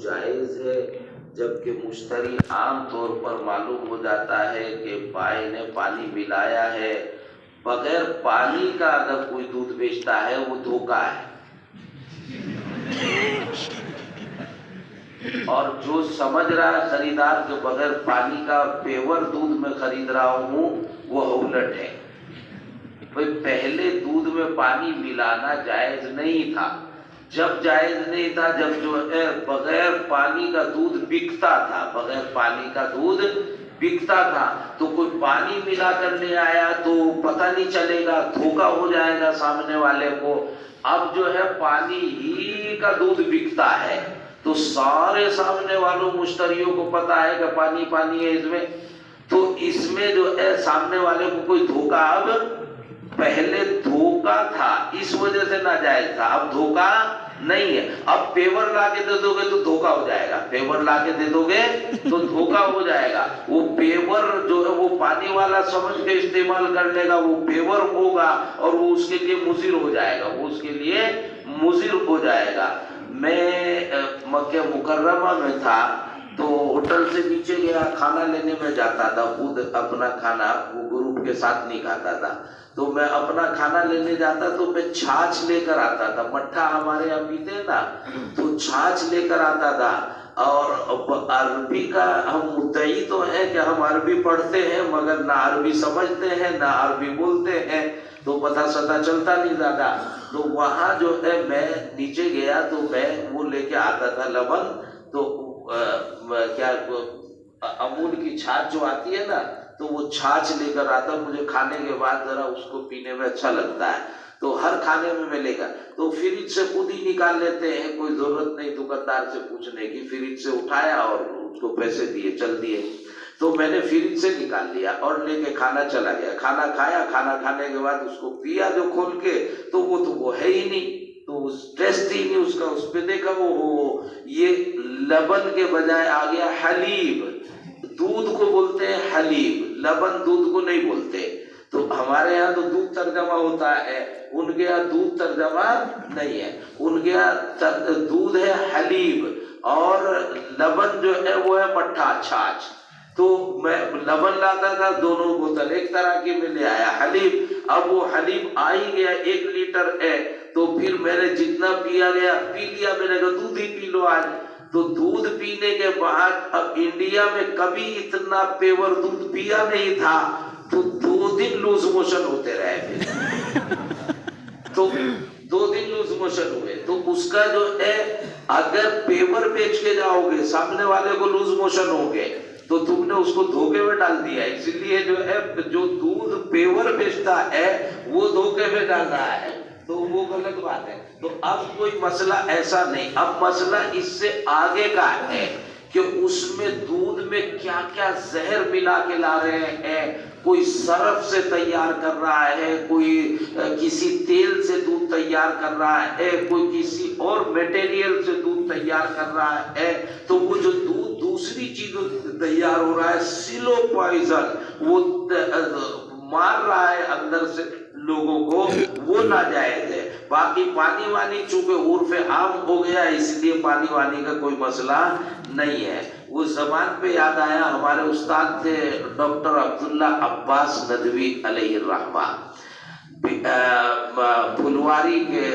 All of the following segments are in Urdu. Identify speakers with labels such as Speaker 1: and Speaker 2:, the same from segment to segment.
Speaker 1: جائز ہے، جبکہ مشتری عام طور پر معلوم ہو جاتا ہے کہ بائیں نے پانی ملایا ہے، بغیر پانی کا اگر کوئی دودھ بیچتا ہے وہ دھوکہ ہے۔ اور جو سمجھ رہا ہے خریدار کے بغیر پانی کا پیور دودھ میں خرید رہا ہوں وہ ہولٹ ہے۔ بھئی پہلے دودھ میں پانی ملانا جائز نہیں تھا۔ جب جائز نہیں تھا جب جو ہے بغیر پانی کا دودھ بکتا تھا، بغیر پانی کا دودھ بکتا تھا تو کوئی پانی ملا کر لے آیا تو پتہ نہیں چلے گا، دھوکہ ہو جائے گا سامنے والے کو۔ اب جو ہے پانی ہی کا دودھ بکتا ہے تو سارے سامنے والوں مشتریوں کو پتہ ہے کہ پانی پانی ہے اس میں، تو اس میں جو ہے سامنے والے کو کوئی دھوکہ، اب پہلے دھوکہ تھا اس وجہ سے ناجائز تھا، اب دھوکہ نہیں ہے۔ اب پیور لا کے دے دو گے تو دھوکہ ہو جائے گا، پیور لا کے دے دو گے تو دھوکہ ہو جائے گا۔ وہ پیور جو ہے وہ پانی والا سمجھ کے استعمال کر لے گا، وہ پیور ہوگا اور وہ اس کے لیے مضر ہو جائے گا، وہ اس کے لیے مضر ہو جائے گا۔ میں مکہ مکرمہ میں تھا تو ہوٹل سے نیچے گیا، کھانا لینے میں جاتا تھا، خود اپنا کھانا وہ گروپ کے ساتھ نہیں کھاتا تھا، تو میں اپنا کھانا لینے جاتا تو میں چھاچھ لے کر آتا تھا، مٹھا ہمارے یہاں پیتے ہیں نا تو چھاچھ لے کر آتا تھا۔ اور عربی کا ہم مدعی تو ہیں کہ ہم عربی پڑھتے ہیں مگر نہ عربی سمجھتے ہیں نہ عربی بولتے ہیں، تو پتہ ستا چلتا نہیں زیادہ۔ تو وہاں جو ہے میں نیچے گیا تو میں وہ لے کے آتا تھا لبن، تو کیا امول کی چھاچھ جو آتی ہے نا تو وہ چھاچھ لے کر آتا، مجھے کھانے کے بعد ذرا اس کو پینے میں اچھا لگتا ہے، تو ہر کھانے میں لے گا تو فریج سے خود ہی نکال لیتے ہیں، کوئی ضرورت نہیں دکاندار سے پوچھنے کی، فریج سے اٹھایا اور اس کو پیسے دیے چل دیے۔ تو میں نے فریج سے نکال لیا اور لے کے کھانا چلا گیا، کھانا کھایا، کھانا کھانے کے بعد اس کو پیا جو کھول کے تو وہ ہے ہی نہیں، تو ٹیسٹ ہی نہیں اس کا، اس پہ دیکھا وہ یہ لبن کے بجائے آ گیا حلیب، دودھ کو بولتے ہیں حلیب، لبن دودھ کو نہیں بولتے۔ تو ہمارے یہاں تو دودھ ترجمہ ہوتا ہے، ان کے یہاں دودھ ترجمہ نہیں ہے، ان کے یہاں دودھ ہے حلیب اور لبن جو ہے وہ ہے مٹھا چھاچھ۔ تو میں لبن لاتا تھا دونوں بوتل ایک طرح کی میں لے آیا، حلیب اب وہ حلیب آ ہی گیا 1 لیٹر ہے، تو پھر میں نے جتنا پیا گیا پی لیا، میں نے کہا دودھ ہی پی لو آج۔ تو دودھ پینے کے بعد اب انڈیا میں کبھی اتنا پیور دودھ پیا نہیں تھا، تو 2 دن لوز موشن ہوتے رہے پھر تو 2 دن لوز موشن ہوئے۔ تو اس کا جو ہے اگر پیور بیچ کے جاؤ گے سامنے والے کو لوز موشن ہو گے تو تم نے اس کو دھوکے میں ڈال دیا، اس لیے جو ہے جو دودھ پیور بیچتا ہے وہ دھوکے میں ڈال رہا ہے، تو وہ غلط بات ہے۔ تو اب کوئی مسئلہ ایسا نہیں، اب مسئلہ اس سے آگے کا ہے کہ اس میں دودھ میں کیا کیا زہر ملا کے لا رہے ہیں، کوئی صرف سے تیار کر رہا ہے، کوئی کسی تیل سے دودھ تیار کر رہا ہے، کوئی کسی اور میٹیریل سے دودھ تیار کر رہا ہے، تو وہ جو دودھ دوسری چیزوں سے تیار ہو رہا ہے سلو پوائزن، وہ مار رہا ہے اندر سے لوگوں کو، وہ ناجائز ہے۔ باقی پانی وانی چونکہ عرف عام ہو گیا اس لیے پانی وانی کا کوئی مسئلہ نہیں ہے۔ وہ زبان پہ یاد آیا، ہمارے استاد تھے ڈاکٹر عبداللہ عباس ندوی علیہ الرحمہ، پھلواری کے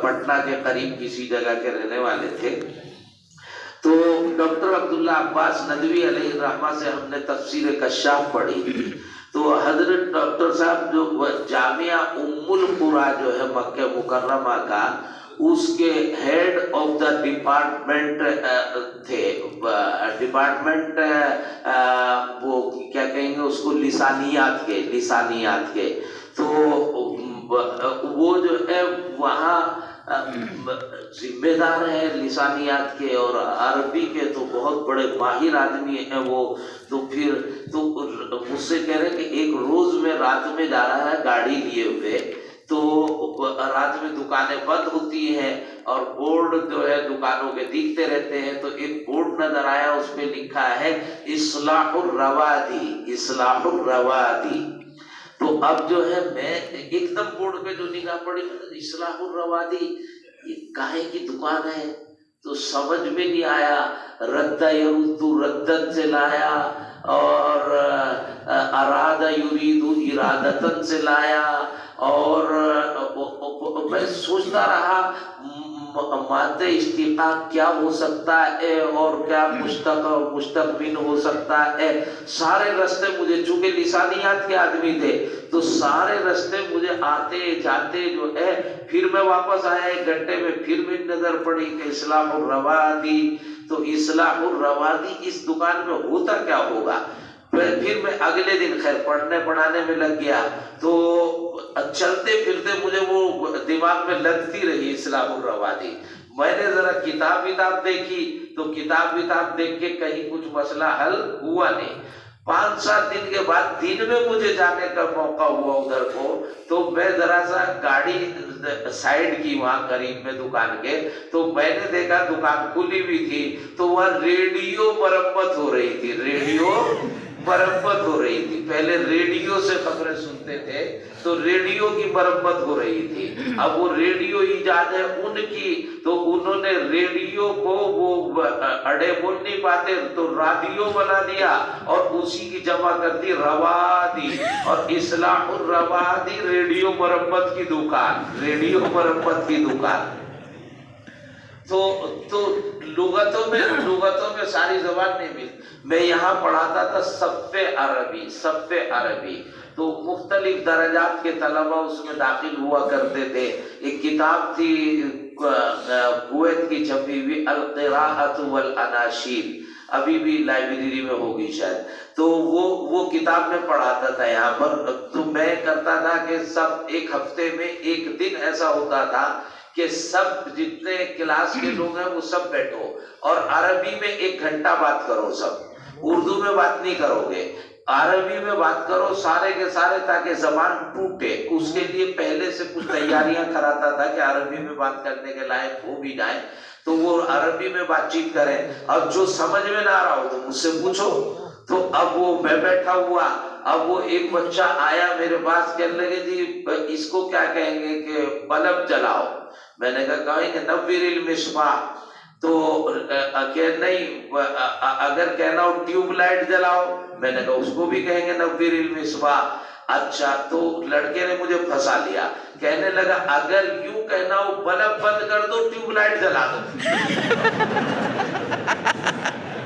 Speaker 1: پٹنہ کے قریب کسی جگہ کے رہنے والے تھے۔ تو ڈاکٹر عبداللہ عباس ندوی علیہ الرحمہ سے ہم نے تفسیر کشاف پڑھی، تو حضرت ڈاکٹر صاحب جو جامعہ ام القریٰ جو ہے مکہ مکرمہ کا، اس کے ہیڈ آف دا ڈپارٹمنٹ تھے، ڈپارٹمنٹ وہ کیا کہیں گے اس کو، لسانیات کے، تو وہ جو ہے وہاں ذمہ دار ہیں لسانیات کے اور عربی کے، تو بہت بڑے ماہر آدمی ہیں وہ۔ تو پھر تو مجھ سے کہہ رہے کہ ایک روز میں رات میں جا رہا ہے گاڑی لیے ہوئے، تو رات میں دکانیں بند ہوتی ہیں اور بورڈ جو ہے دکانوں کے دیکھتے رہتے ہیں، تو ایک بورڈ نظر آیا، اس پہ لکھا ہے اصلاح الروادی، اصلاح الروادی۔ تو اب جو ہے میں ایک دم بورڈ پہ جو نگاہ پڑی، اصلاح الروادی، یہ کاہے کی دکان ہے؟ تو سمجھ میں نہیں آیا، رد یرد ردن سے لایا اور اراد یرید ارادتن سے لایا، اور میں سوچتا رہا مادہ اشتقاق کیا ہو سکتا ہے اور کیا مشتق اور مشتق ہو سکتا ہے۔ سارے رستے مجھے، چونکہ لسانیات کے آدمی تھے تو سارے رستے مجھے آتے جاتے جو ہے، پھر میں واپس آیا 1 گھنٹے میں، پھر میری نظر پڑی کہ اصلاح الروادی، تو اصلاح الروادی اس دکان میں ہوتا کیا ہوگا؟ پھر میں اگلے دن خیر پڑھنے پڑھانے میں لگ گیا، تو چلتے پھرتے مجھے وہ دماغ میں لگتی رہی اصلاح الروادی۔ میں نے ذرا کتاب دیکھی تو کتاب دیکھ کے کہیں کچھ مسئلہ حل ہوا نہیں۔ 5-7 دن کے بعد دن میں مجھے جانے کا موقع ہوا ادھر کو، تو میں ذرا سا گاڑی سائیڈ کی وہاں قریب میں دکان کے، تو میں نے دیکھا دکان کھلی ہوئی تھی، تو وہاں ریڈیو مرمت ہو رہی تھی، ریڈیو مرمت ہو رہی تھی۔ پہلے ریڈیو سے خبریں سنتے تھے تو ریڈیو کی مرمت ہو رہی تھی، اب وہ ریڈیو ایجاد ہے ان کی، تو انہوں نے ریڈیو کو وہ اڑے بول نہیں پاتے تو رادیو بنا دیا اور اسی کی جمع کر دی روادی، اور اصلاح الروادی ریڈیو مرمت کی دکان، ریڈیو مرمت کی دکان۔ تو لغتوں میں ساری زبان نہیں ملتی۔ میں یہاں پڑھاتا تھا صف عربی، تو مختلف درجات کے طلبہ اس میں داخل ہوا کرتے تھے۔ ایک کتاب تھی کویت کی چھپی ہوئی القراءۃ والاناشید، ابھی بھی لائبریری میں ہوگی شاید، تو وہ کتاب میں پڑھاتا تھا یہاں پر۔ تو میں کرتا تھا کہ سب 1 ہفتے میں 1 دن ایسا ہوتا تھا کہ سب جتنے کلاس کے لوگ ہیں وہ سب بیٹھو اور عربی میں 1 گھنٹہ بات کرو، سب اردو میں بات نہیں کرو گے، عربی میں بات کرو سارے کے سارے، تاکہ زبان ٹوٹے۔ اس کے لیے پہلے سے کچھ تیاریاں کراتا تھا کہ عربی میں بات کرنے کے لائق ہو بھی جائیں تو وہ عربی میں بات چیت کریں، اور جو سمجھ میں نہ آ رہا ہو تو مجھ سے پوچھو۔ تو اب وہ میں بیٹھا ہوا، اب وہ ایک بچہ آیا میرے پاس، کہنے لگے جی اس کو کیا کہیں گے کہ بلب جلاؤ۔ میں نے کہیں گے نور المصباح، تو کہ نہیں اگر کہنا ہو ٹیوب لائٹ جلاؤ، میں نے کہا اس کو بھی کہیں گے نور المصباح۔ اچھا، تو لڑکے نے مجھے پھنسا لیا، کہنے لگا اگر یوں کہنا ہو بلب بند کر دو ٹیوب لائٹ جلا دو،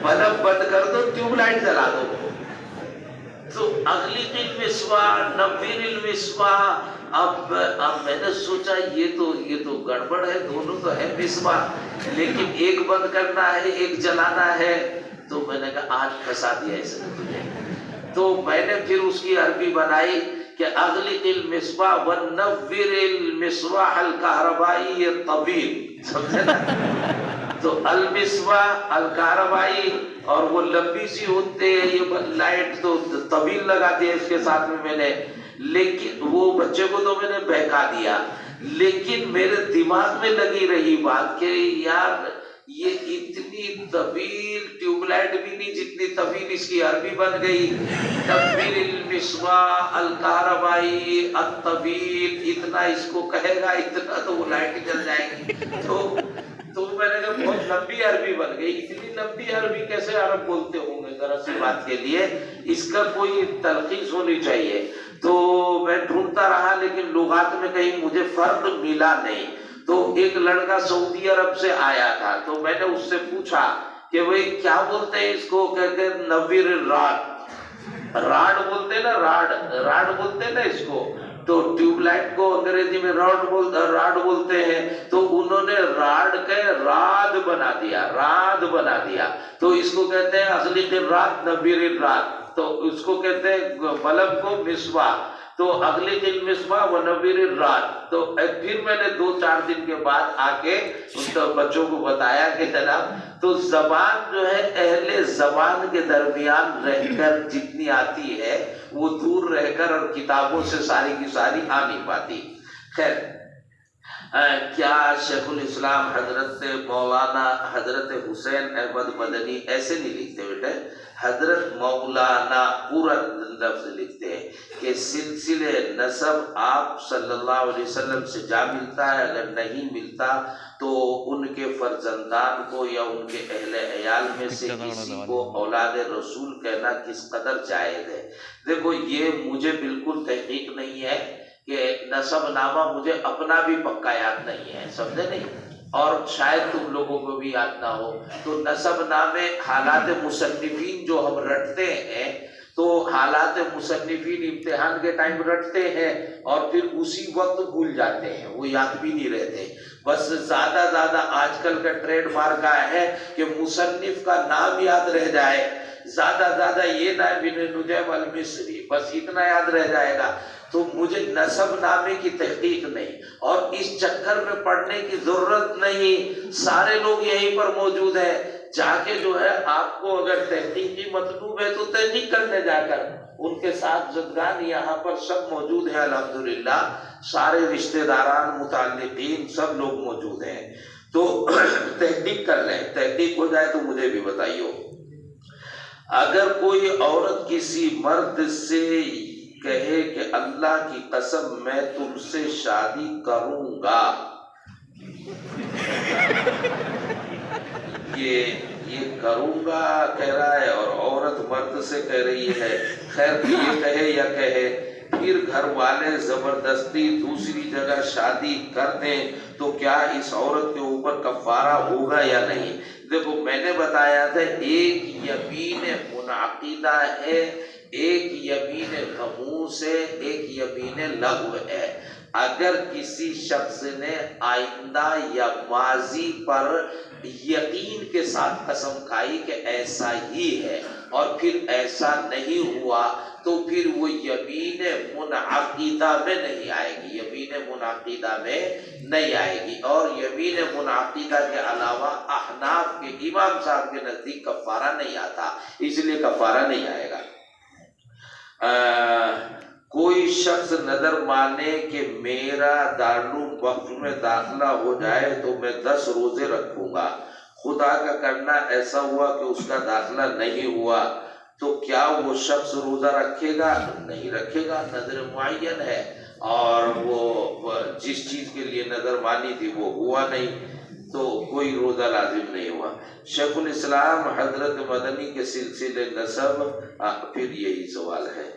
Speaker 1: بلب بند کر دو ٹیوب لائٹ جلا دو۔ تو اغلق المصباح، نور المصباح، اب میں نے سوچا یہ تو گڑبڑ ہے، دونوں تو ہے مصباح، لیکن ایک بند کرنا ہے ایک جلانا ہے۔ تو میں نے کہا آج پھنسا دیا اس نے تجھے۔ تو میں نے پھر اس کی عربی بنائی کہ اغلق المصباح ونور المصباح الکہربائی الطویل، سمجھے نا؟ تو المصباح الکہربائی، اور وہ لمبی سی ہوتے ہیں یہ لائٹ، تو طویل لگاتے ہیں اس کے ساتھ میں نے، لیکن وہ بچے کو تو میں نے بہکا دیا، لیکن میرے دماغ میں لگی رہی بات کہ یار یہ اتنی طویل ٹیوب لائٹ بھی نہیں جتنی طویل اس کی عربی بن گئی، نور المصباح الکہربائی الطویل، اتنا اس کو کہے گا اتنا تو وہ لائٹ جل جائے گی۔ تو میں نے کہا بہت لمبی عربی بن گئی، اتنی لمبی عربی کیسے عرب بولتے ہوں گے ذرا سی بات کے لیے، اس کا کوئی تلخیص ہونی چاہیے۔ تو میں ڈھونڈتا رہا لیکن لغات میں کہیں مجھے فرق ملا نہیں۔ تو ایک لڑکا سعودی عرب سے آیا تھا، تو میں نے اس سے پوچھا کہ بھئی کیا بولتے ہیں اس کو؟ کہتے ہیں نور الراڈ، راڈ بولتے ہیں نا، راڈ بولتے ہیں نا اس کو، تو ٹیوب لائٹ کو انگریزی میں راڈ بولتے ہیں، تو انہوں نے راڈ کے راد بنا دیا، تو اس کو کہتے ہیں اغلق الراد نور الراد، تو اس کو کہتے ہیں بلب کو مصباح، تو اغلق المصباح ونور الراد۔ تو پھر میں نے 2-4 دن کے بعد آ کے ان بچوں کو بتایا کہ جناب تو زبان جو ہے اہل زبان کے درمیان رہ کر جتنی آتی ہے وہ دور رہ کر اور کتابوں سے ساری کی ساری آ نہیں پاتی۔ خیر، کیا شیخ الاسلام حضرت مولانا حضرت حسین احمد مدنی ایسے نہیں لکھتے بیٹے، حضرت مولانا پورا لفظ لکھتے ہیں کہ سلسلے نسب آپ صلی اللہ علیہ وسلم سے جا ملتا ہے، اگر نہیں ملتا تو ان کے فرزندان کو یا ان کے اہل عیال میں سے کسی کو اولاد رسول کہنا کس قدر جائز ہے۔ دیکھو یہ مجھے بالکل تحقیق نہیں ہے کہ نسب نامہ مجھے اپنا بھی پکا یاد نہیں ہے، سمجھے نہیں، اور شاید تم لوگوں کو بھی یاد نہ ہو۔ تو نسب نامے حالات مصنفین جو ہم رٹتے ہیں، تو حالات مصنفین امتحان کے ٹائم رٹتے ہیں اور پھر اسی وقت بھول جاتے ہیں، وہ یاد بھی نہیں رہتے۔ بس زیادہ آج کل کا ٹریڈ مارک ہے کہ مصنف کا نام یاد رہ جائے، زیادہ یہ نہ بن نجیم المصری، بس اتنا یاد رہ جائے گا۔ تو مجھے نسب نامے کی تحقیق نہیں اور اس چکر میں پڑھنے کی ضرورت نہیں، سارے لوگ یہیں پر موجود ہیں، جا کے جو ہے آپ کو اگر تحقیقی مطلوب ہے تو تحقیق کرنے جا کر، ان کے ساتھ زدگان یہاں پر سب موجود ہیں الحمدللہ، سارے رشتہ داران متعلقین سب لوگ موجود ہیں، تو تحقیق کر لیں، تحقیق ہو جائے تو مجھے بھی بتائیو۔ اگر کوئی عورت کسی مرد سے کہے کہ اللہ کی قسم میں تم سے شادی کروں گا، یہ کروں گا کہہ رہا ہے اور عورت مرد سے کہہ رہی ہے، خیر یہ کہے یا کہے، پھر گھر والے زبردستی دوسری جگہ شادی کر دیں تو کیا اس عورت کے اوپر کفارہ ہوگا یا نہیں؟ دیکھو میں نے بتایا تھا ایک یمین منعقدہ ہے، ایک یمین غموس ہے، ایک یمین لغو ہے۔ اگر کسی شخص نے آئندہ یا ماضی پر یقین کے ساتھ قسم کھائی کہ ایسا ہی ہے اور پھر ایسا نہیں ہوا تو پھر وہ یمین منعقدہ میں نہیں آئے گی، یمین منعقدہ میں نہیں آئے گی۔ اور یمین منعقدہ کے علاوہ احناف کے امام صاحب کے نزدیک کفارہ نہیں آتا، اس لیے کفارہ نہیں آئے گا۔ کوئی شخص نظر مانے کہ میرا دارالعلوم وقف میں داخلہ ہو جائے تو میں 10 روزے رکھوں گا، خدا کا کرنا ایسا ہوا کہ اس کا داخلہ نہیں ہوا تو کیا وہ شخص روزہ رکھے گا؟ نہیں رکھے گا، نظر معین ہے اور وہ جس چیز کے لیے نظر مانی تھی وہ ہوا نہیں تو کوئی روزہ لازم نہیں ہوا۔ شیخ الاسلام حضرت مدنی کے سلسلے نسب، پھر یہی سوال ہے۔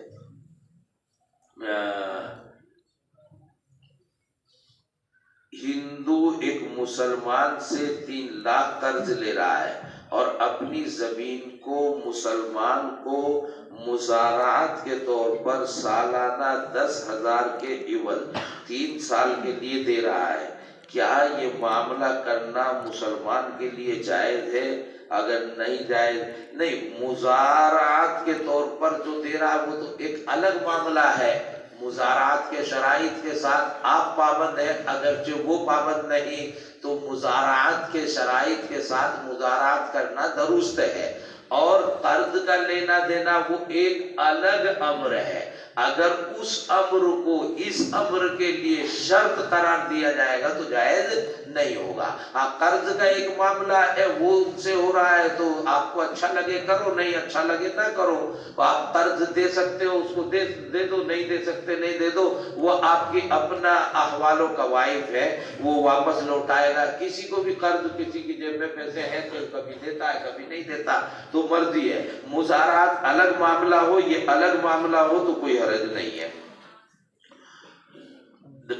Speaker 1: ہندو ایک مسلمان سے 3 لاکھ قرض لے رہا ہے اور اپنی زمین کو مسلمان کو مزارعات کے طور پر سالانہ 10,000 کے عوض 3 سال کے لیے دے رہا ہے، کیا یہ معاملہ کرنا مسلمان کے لیے جائز ہے؟ اگر نہیں جائز، نہیں، مزارعات کے طور پر جو دے رہا ہے وہ تو ایک الگ معاملہ ہے، مزارعات کے شرائط کے ساتھ آپ پابند ہیں، اگرچہ وہ پابند نہیں تو مزارعات کے شرائط کے ساتھ مزارعات کرنا درست ہے، اور قرض کا لینا دینا وہ ایک الگ امر ہے۔ اگر اس امر کو اس امر کے لیے شرط قرار دیا جائے گا تو جائز نہیں ہوگا۔ قرض کا ایک معاملہ ہے، وہ ان سے ہو رہا ہے تو آپ کو اچھا لگے کرو، نہیں اچھا لگے نہ کرو، تو آپ قرض دے سکتے ہو اس کو دے دو، نہیں دے سکتے نہیں دے دو، وہ آپ کی اپنا احوال و قوائف ہے، وہ واپس لوٹائے گا۔ کسی کو بھی قرض، کسی کی جیب میں پیسے ہیں تو کبھی دیتا ہے کبھی نہیں دیتا، تو مرضی ہے۔ مزارعات الگ معاملہ ہو، یہ الگ معاملہ ہو تو کوئی حرج نہیں ہے۔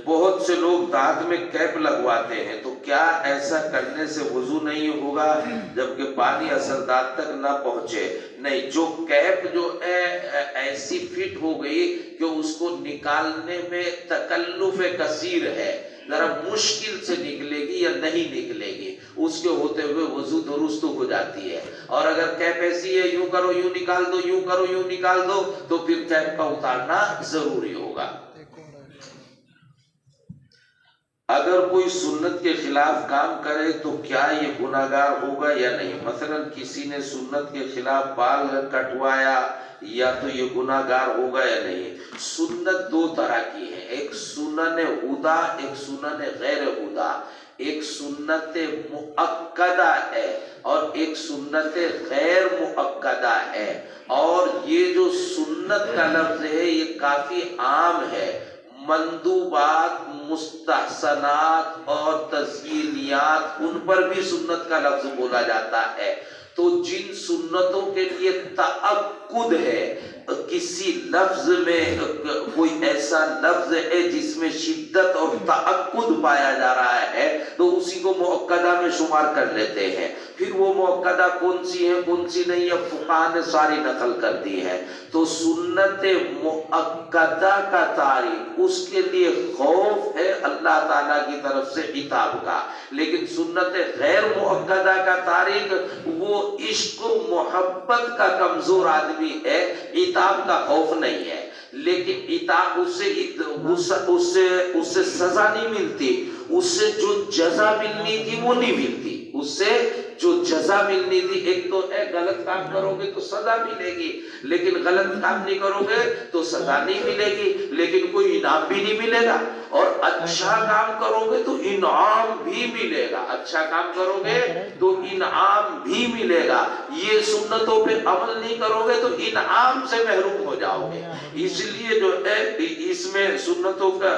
Speaker 1: بہت سے لوگ دانت میں کیپ لگواتے ہیں تو کیا ایسا کرنے سے وضو نہیں ہوگا جبکہ پانی اثر دانت تک نہ پہنچے؟ نہیں، جو کیپ جو ہے ایسی فٹ ہو گئی کہ اس کو نکالنے میں تکلف کثیر ہے، ذرا مشکل سے نکلے گی یا نہیں نکلے گی، اس کے ہوتے ہوئے وضو درست ہو جاتی ہے۔ اور اگر کیپ ایسی ہے یوں کرو یوں نکال دو، یوں کرو یوں نکال دو، تو پھر کیپ کا اتارنا ضروری ہوگا۔ اگر کوئی سنت کے خلاف کام کرے تو کیا یہ گناہگار ہوگا یا نہیں؟ مثلا کسی نے سنت کے خلاف بال کٹوایا یا تو یہ گناہگار ہوگا یا نہیں؟ سنت دو طرح کی ہے، ایک سنن ہدا، ایک سنن غیر ہدا۔ ایک سنت مؤکدہ ہے اور ایک سنت غیر مؤکدہ ہے، اور یہ جو سنت کا لفظ ہے یہ کافی عام ہے۔ مندوبات، مستحسنات اور تزیینیات، ان پر بھی سنت کا لفظ بولا جاتا ہے۔ تو جن سنتوں کے لیے تأکد ہے، کسی لفظ میں کوئی ایسا لفظ ہے جس میں شدت اور تأکد پایا جا رہا ہے تو اسی کو مؤکدہ میں شمار کر لیتے ہیں۔ پھر وہ مؤکدہ کون سی ہے کون سی نہیں، اب فقہاء نے ساری نقل کر دی ہے۔ تو سنت مؤکدہ کا تارک، اس کے لیے خوف ہے اللہ تعالیٰ کی طرف سے عتاب کا، لیکن سنت غیر مؤکدہ کا تارک وہ عشق و محبت کا کمزور آدمی ہے، عتاب کا خوف نہیں ہے، لیکن عتاب اس سے سزا نہیں ملتی، اس سے جو جزا ملنی تھی وہ نہیں ملتی، اس سے جو جزا ملنی تھی۔ ایک تو ہے غلط کام کرو گے تو سزا ملے گی، لیکن غلط کام نہیں کرو گے تو سزا نہیں ملے گی، لیکن کوئی انعام بھی نہیں ملے گا، اور اچھا کام کرو گے تو انعام بھی ملے گا، اچھا کام کرو گے تو انعام بھی ملے گا۔ یہ سنتوں پہ عمل نہیں کرو گے تو انعام سے محروم ہو جاؤ گے۔ اس لیے جو ہے اس میں سنتوں کا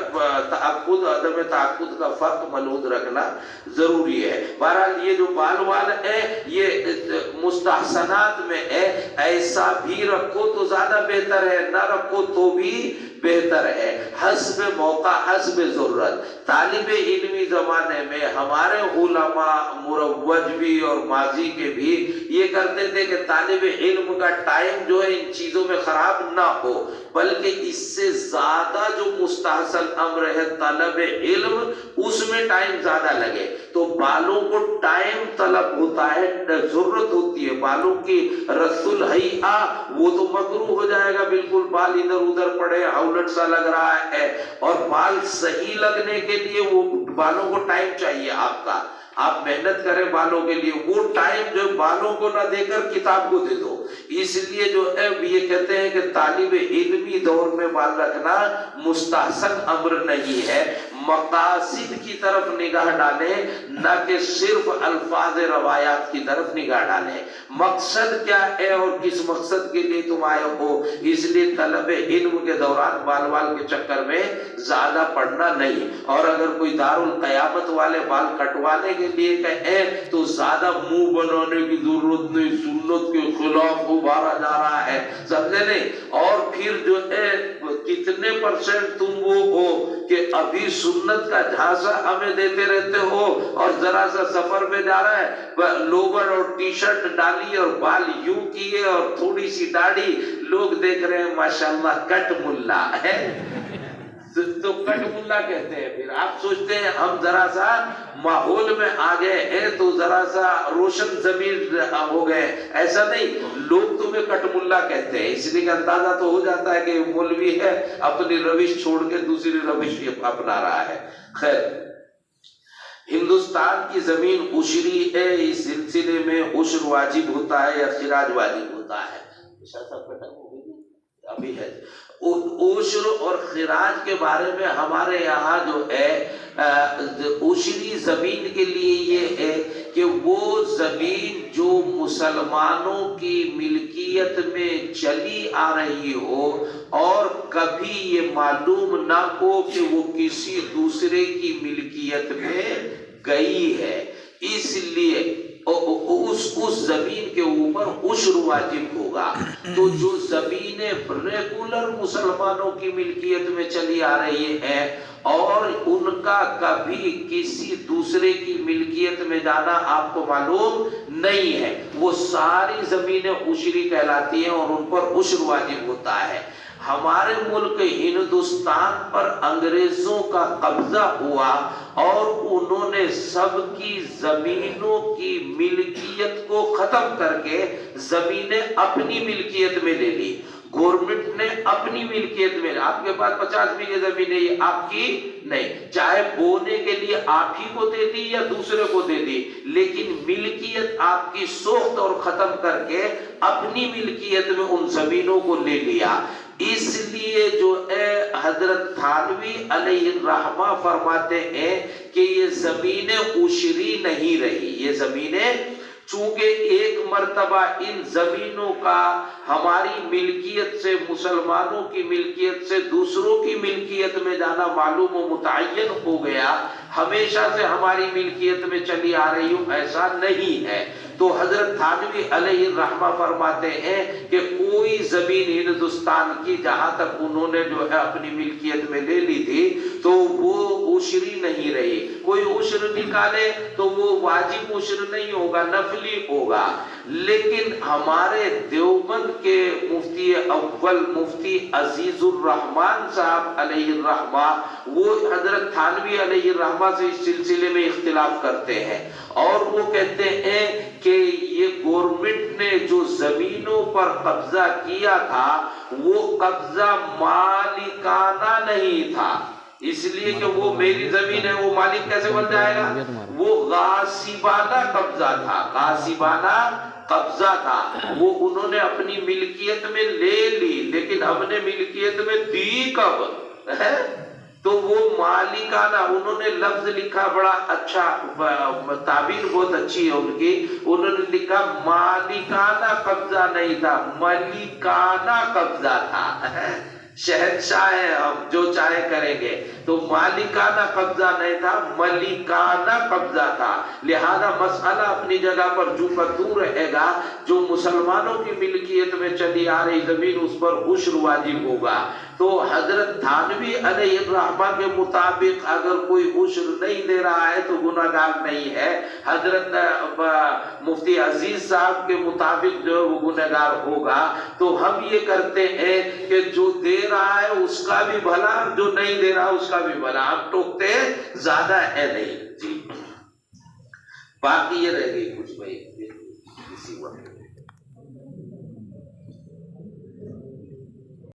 Speaker 1: تعقد، عدم تعقد کا فرق ملحوظ رکھنا ضروری ہے۔ بہرحال یہ جو بال ہے یہ مستحسنات میں ہے، ایسا بھی رکھو تو زیادہ بہتر ہے، نہ رکھو تو بھی بہتر ہے، حسب موقع حسب ضرورت۔ طالب علمی زمانے میں ہمارے علماء مروج بھی اور ماضی کے بھی یہ کرتے تھے کہ طالب علم کا ٹائم جو ہے ان چیزوں میں خراب نہ ہو، بلکہ اس سے زیادہ جو مستحسن امر ہے طلب علم، اس میں ٹائم زیادہ لگے۔ تو بالوں کو ٹائم طلب ہوتا ہے، ضرورت ہوتی ہے بالوں کی، رس الحیہ وہ تو مکروہ ہو جائے گا، بالکل بال ادھر ادھر پڑے ہاؤلٹ سا لگ رہا ہے، اور بال صحیح لگنے کے لیے وہ بالوں کو ٹائم چاہیے آپ کا، آپ محنت کریں بالوں کے لیے، وہ ٹائم جو بالوں کو نہ دے کر کتاب کو دے دو۔ اس لیے جو ہے یہ کہتے ہیں کہ طالب علمی دور میں بال رکھنا مستحسن امر نہیں ہے، مقاصد کی طرف نگاہ ڈالیں نہ کہ صرف الفاظ روایات کی طرف نگاہ ڈالیں۔ مقصد کیا ہے اور کس مقصد کے لیے تم آئے ہو، اس لیے طلب علم کے دوران بال کے چکر میں زیادہ پڑنا نہیں، اور اگر کوئی دارالقیامت والے بال کٹوانے کے لیے کہیں تو زیادہ منہ بنانے کی ضرورت نہیں، سنت کے خلاف ابھارا جا رہا ہے، سمجھے نہیں؟ اور پھر جو ہے کتنے پرسنٹ تم وہ ہو کہ ابھی سنت کا جھانسا ہمیں دیتے رہتے ہو، اور ذرا سا سفر میں جا رہا ہے لوور اور ٹی شرٹ ڈالی اور بال یوں کیے اور تھوڑی سی داڑھی، لوگ دیکھ رہے ہیں ماشاءاللہ کٹ ملا ہے، تو کٹ ملا کہتے ہیں۔ پھر آپ سوچتے ہیں ہم ذرا سا ماحول میں آ گئے ہیں تو ذرا سا روشن ضمیر ہو گئے، ایسا نہیں، لوگ تمہیں کٹ ملا کہتے ہیں، اس لیے اندازہ تو ہو جاتا ہے کہ مولوی ہے اپنی روش چھوڑ کے دوسری روش اپنا رہا ہے۔ خیر، ہندوستان کی زمین عشری ہے، اس سلسلے میں عشر واجب ہوتا ہے یا خراج واجب ہوتا ہے؟ ابھی ہے عشر اور خراج کے بارے میں ہمارے یہاں جو ہے عشری زمین کے لیے یہ ہے کہ وہ زمین جو مسلمانوں کی ملکیت میں چلی آ رہی ہو اور کبھی یہ معلوم نہ ہو کہ وہ کسی دوسرے کی ملکیت میں گئی ہے، اس لیے اس زمین کے اوپر عشر واجب ہوگا۔ تو جو زمینیں ریگولر مسلمانوں کی ملکیت میں چلی آ رہی ہیں اور ان کا کبھی کسی دوسرے کی ملکیت میں جانا آپ کو معلوم نہیں ہے، وہ ساری زمینیں عشری کہلاتی ہیں اور ان پر عشر واجب ہوتا ہے۔ ہمارے ملک ہندوستان پر انگریزوں کا قبضہ ہوا اور انہوں نے سب کی زمینوں کی ملکیت کو ختم کر کے زمینیں اپنی ملکیت میں لے لی۔ گورنمنٹ نے اپنی ملکیت میں، آپ کے پاس 50 بیگھے زمین ہے، یہ آپ کی نہیں، چاہے بونے کے لیے آپ ہی کو دے دی یا دوسرے کو دے دی، لیکن ملکیت آپ کی سوخت اور ختم کر کے اپنی ملکیت میں ان زمینوں کو لے لیا۔ اس لیے جو حضرت تھانوی علیہ الرحمہ فرماتے ہیں کہ یہ زمینیں عشری نہیں رہی، یہ زمینیں چونکہ ایک مرتبہ ان زمینوں کا ہماری ملکیت سے، مسلمانوں کی ملکیت سے دوسروں کی ملکیت میں جانا معلوم و متعین ہو گیا، ہمیشہ سے ہماری ملکیت میں چلی آ رہی ہوں، ایسا نہیں ہے۔ تو حضرت تھانوی علیہ الرحمہ فرماتے ہیں کہ کوئی زمین ہندوستان کی جہاں تک انہوں نے جو ہے اپنی ملکیت میں لے لی تھی تو وہ عشری نہیں رہی، کوئی عشر نکالے تو وہ واجب عشر نہیں ہوگا، نفلی ہوگا۔ لیکن ہمارے دیوبند کے مفتی اول مفتی عزیز الرحمن صاحب علیہ الرحمہ، وہ حضرت تھانوی علیہ الرحمہ سے اس سلسلے میں اختلاف کرتے ہیں، اور وہ کہتے ہیں کہ یہ گورنمنٹ نے جو زمینوں پر قبضہ کیا تھا وہ قبضہ مالکانہ نہیں تھا، اس لیے کہ وہ میری زمین ہے، وہ مالک کیسے بن جائے گا؟ وہ غاصبانہ قبضہ تھا، غاصبانہ قبضہ تھا، وہ انہوں نے اپنی ملکیت میں لے لی، لیکن ہم نے ملکیت میں دی کب؟ تو وہ مالکانہ، انہوں نے لفظ لکھا بڑا اچھا، تعبیر بہت اچھی ہے ان کی، انہوں نے لکھا مالکانہ قبضہ نہیں تھا، ملکانہ قبضہ تھا۔ شہنشاہ ہیں ہم، جو چاہے کریں گے، تو مالکانہ قبضہ نہیں تھا، ملکانہ قبضہ تھا۔ لہذا مسئلہ اپنی جگہ پر جو دور رہے گا، جو مسلمانوں کی ملکیت میں چلی آ رہی زمین اس پر عشر واجب ہوگا۔ تو حضرت تھانوی علیہ الرحمہ کے مطابق اگر کوئی عشر نہیں دے رہا ہے تو گناہگار نہیں ہے، حضرت مفتی عزیز صاحب کے مطابق جو وہ گناہگار ہوگا۔ تو ہم یہ کرتے ہیں کہ جو دے رہا ہے اس کا بھی بھلا، جو نہیں دے رہا اس کا بھی بھلا، ہم ٹوکتے زیادہ ہے نہیں جی۔ باقی یہ رہ گئی کچھ بھائی اسی وقت